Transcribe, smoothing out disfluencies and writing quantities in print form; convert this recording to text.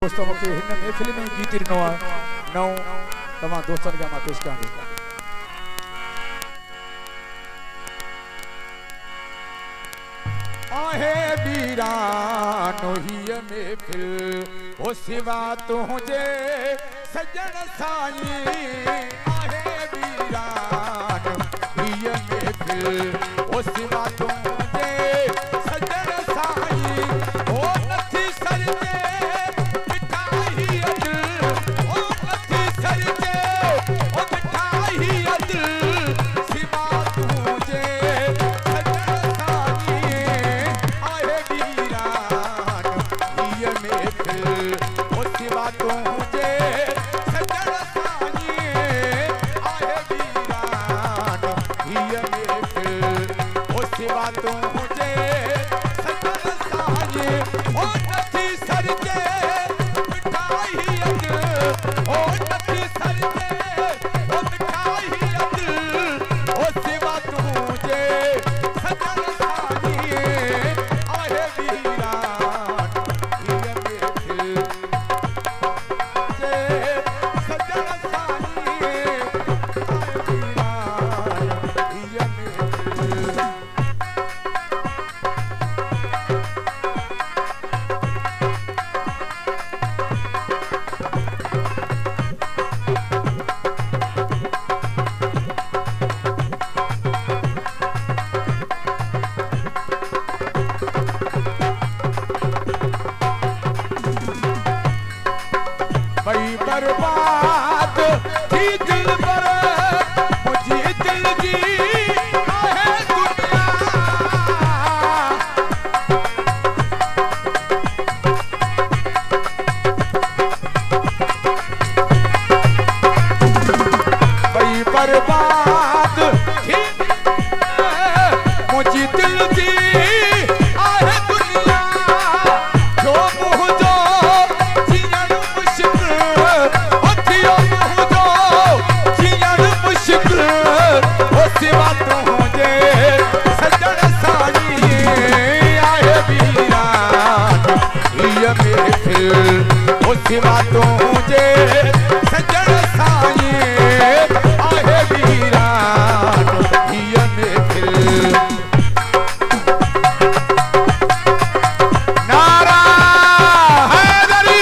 दोस्तों मूंखे हिन महफ़िल में गीत ॾिनो आहे नओं तव्हां दोस्तनि खे मां पेश कयां थो। आहे वीरानो हीअ महफ़िल ओ सिवा तुंहिंजे सजण साईं। आहे वीरानो हीअ महफ़िल ओ सिवा तुंहिंजे सजण साईं। ओ नथी सरजे बर्बाद थी दिल पर मुझे दिल जी आहे दुनिया। भई बर्बाद थी मुझे दिल जी आहे दुनिया। जो मुझो सिवा तुझे सजण साईं। आहे वीरान हीअ महफ़िल। नारा हैदरी।